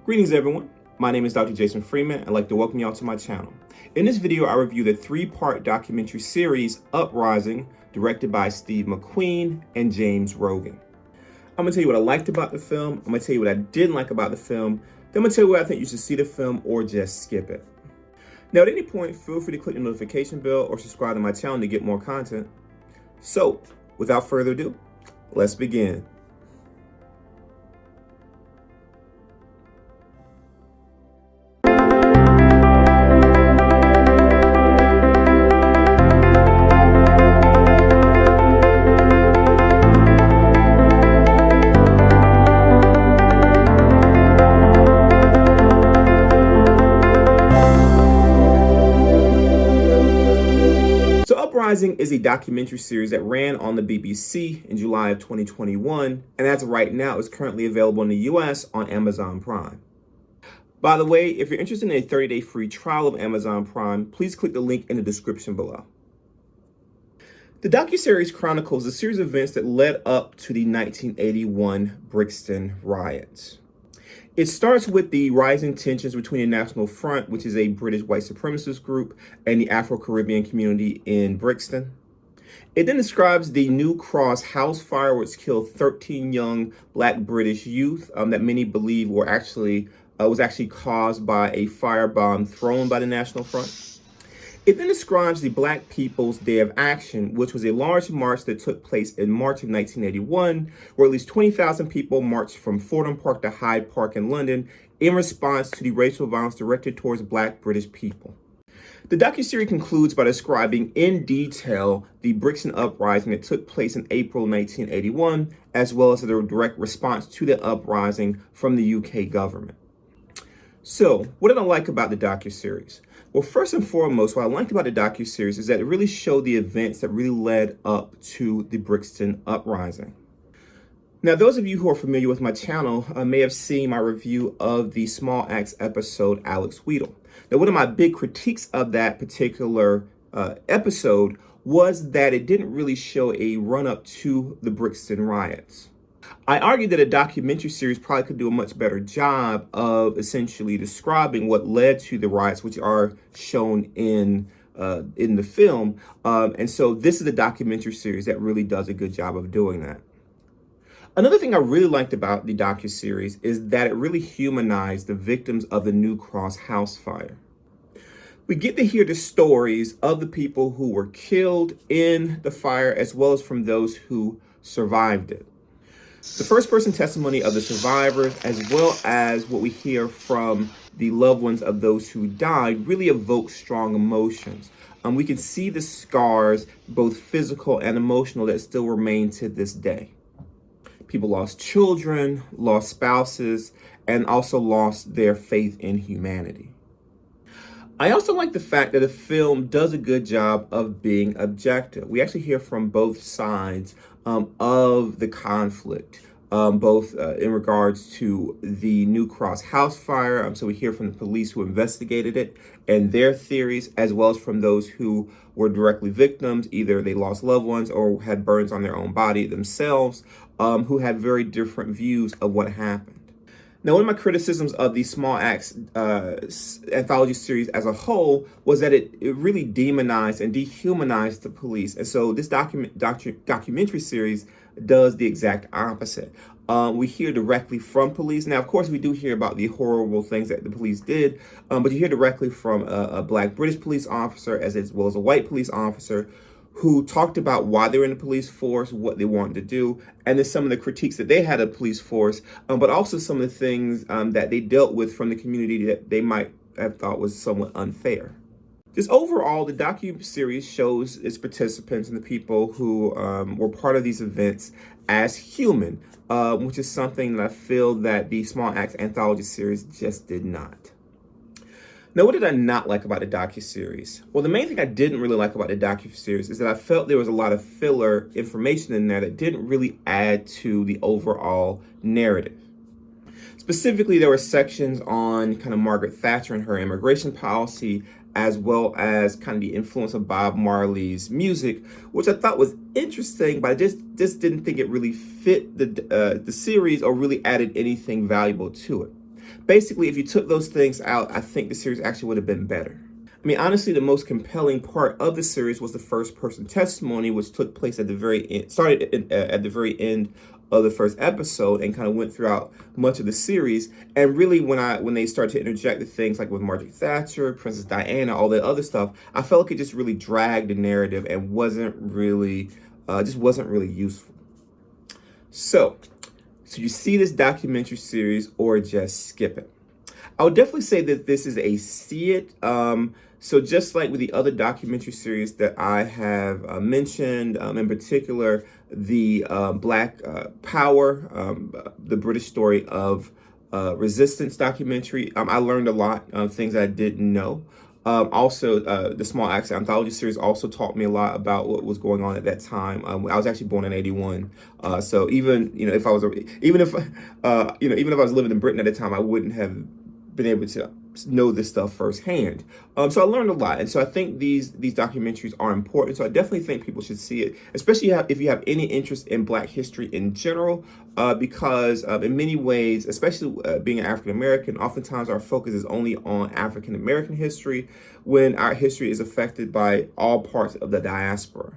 Greetings everyone, my name is Dr. Jason Freeman. I'd like to welcome y'all to my channel. In this video, I review the three-part documentary series, Uprising, directed by Steve McQueen and James Rogan. I'm gonna tell you what I liked about the film, I'm gonna tell you what I didn't like about the film, then I'm gonna tell you why I think you should see the film or just skip it. Now at any point, feel free to click the notification bell or subscribe to my channel to get more content. So, without further ado, let's begin. Uprising is a documentary series that ran on the BBC in July of 2021, and as of right now is currently available in the US on Amazon Prime. By the way, if you're interested in a 30-day free trial of Amazon Prime, please click the link in the description below. The docuseries chronicles a series of events that led up to the 1981 Brixton riots. It starts with the rising tensions between the National Front, which is a British white supremacist group, and the Afro-Caribbean community in Brixton. It then describes the New Cross house fire, which killed 13 young Black British youth that many believe was actually caused by a firebomb thrown by the National Front. It then describes the Black People's Day of Action, which was a large march that took place in March of 1981, where at least 20,000 people marched from Fordham Park to Hyde Park in London in response to the racial violence directed towards Black British people. The docuseries concludes by describing in detail the Brixton uprising that took place in April 1981, as well as the direct response to the uprising from the UK government. So, what did I like about the docuseries? Well, first and foremost, what I liked about the docuseries is that it really showed the events that really led up to the Brixton uprising. Now, those of you who are familiar with my channel may have seen my review of the Small Axe episode, Alex Weedle. Now, one of my big critiques of that particular episode was that it didn't really show a run-up to the Brixton riots. I argued that a documentary series probably could do a much better job of essentially describing what led to the riots, which are shown in the film. And so this is a documentary series that really does a good job of doing that. Another thing I really liked about the docuseries is that it really humanized the victims of the New Cross house fire. We get to hear the stories of the people who were killed in the fire, as well as from those who survived it. The first-person testimony of the survivors, as well as what we hear from the loved ones of those who died, really evokes strong emotions. We can see the scars, both physical and emotional, that still remain to this day. People lost children, lost spouses, and also lost their faith in humanity. I also like the fact that the film does a good job of being objective. We actually hear from both sides of the conflict, both in regards to the New Cross house fire. So we hear from the police who investigated it and their theories, as well as from those who were directly victims. Either they lost loved ones or had burns on their own body themselves, who had very different views of what happened. Now, one of my criticisms of the Small Axe anthology series as a whole was that it really demonized and dehumanized the police. And so this documentary series does the exact opposite. We hear directly from police. Now, of course, we do hear about the horrible things that the police did, but you hear directly from a Black British police officer as well as a white police officer who talked about why they were in the police force, what they wanted to do, and then some of the critiques that they had of the police force, but also some of the things that they dealt with from the community that they might have thought was somewhat unfair. Just overall, the docuseries shows its participants and the people who were part of these events as human, which is something that I feel that the Small Axe anthology series just did not. Now, what did I not like about the docuseries? Well, the main thing I didn't really like about the docuseries is that I felt there was a lot of filler information in there that didn't really add to the overall narrative. Specifically, there were sections on kind of Margaret Thatcher and her immigration policy, as well as kind of the influence of Bob Marley's music, which I thought was interesting, but I just didn't think it really fit the series or really added anything valuable to it. Basically, if you took those things out, I think the series actually would have been better. I mean, honestly, the most compelling part of the series was the first-person testimony, which took place at the very end, at the very end of the first episode, and kind of went throughout much of the series. And really, when they started to interject the things like with Margaret Thatcher, Princess Diana, all that other stuff, I felt like it just really dragged the narrative and wasn't really useful. So you see this documentary series or just skip it. I would definitely say that this is a see it. So just like with the other documentary series that I have mentioned, in particular, the Black Power, the British story of resistance documentary, I learned a lot of things I didn't know. Also, the Small Acts Anthology series also taught me a lot about what was going on at that time. I was actually born in '81, so even if I was even if I was living in Britain at the time, I wouldn't have been able to know this stuff firsthand. So I learned a lot, and so I think these documentaries are important. So I definitely think people should see it, especially if you have any interest in Black history in general, because in many ways, especially being an African American, oftentimes our focus is only on African American history when our history is affected by all parts of the diaspora.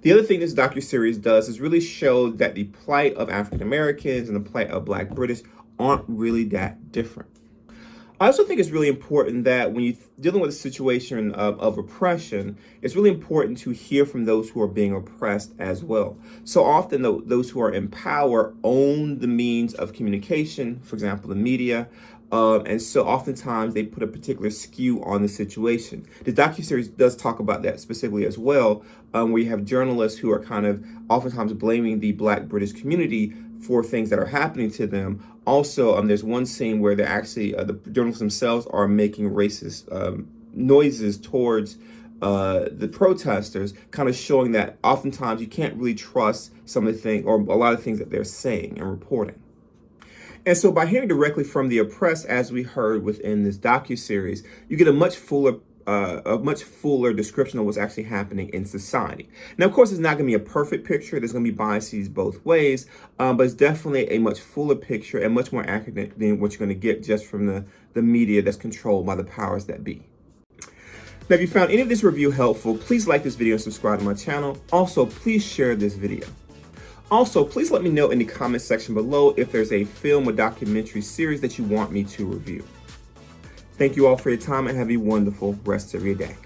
The other thing this docuseries does is really show that the plight of African Americans and the plight of Black British aren't really that different. I also think it's really important that when you're dealing with a situation of oppression, it's really important to hear from those who are being oppressed as well. So often those who are in power own the means of communication, for example, the media, and so oftentimes they put a particular skew on the situation. The docuseries does talk about that specifically as well, where you have journalists who are kind of oftentimes blaming the Black British community for things that are happening to them. Also, there's one scene where they're actually, the journalists themselves are making racist noises towards the protesters, kind of showing that oftentimes you can't really trust some of the things or a lot of things that they're saying and reporting. And so by hearing directly from the oppressed, as we heard within this docuseries, you get a much fuller description of what's actually happening in society. Now, of course, it's not going to be a perfect picture. There's going to be biases both ways, but it's definitely a much fuller picture and much more accurate than what you're going to get just from the media that's controlled by the powers that be. Now, if you found any of this review helpful, please like this video and subscribe to my channel. Also, please share this video. Also, please let me know in the comment section below if there's a film or documentary series that you want me to review. Thank you all for your time and have a wonderful rest of your day.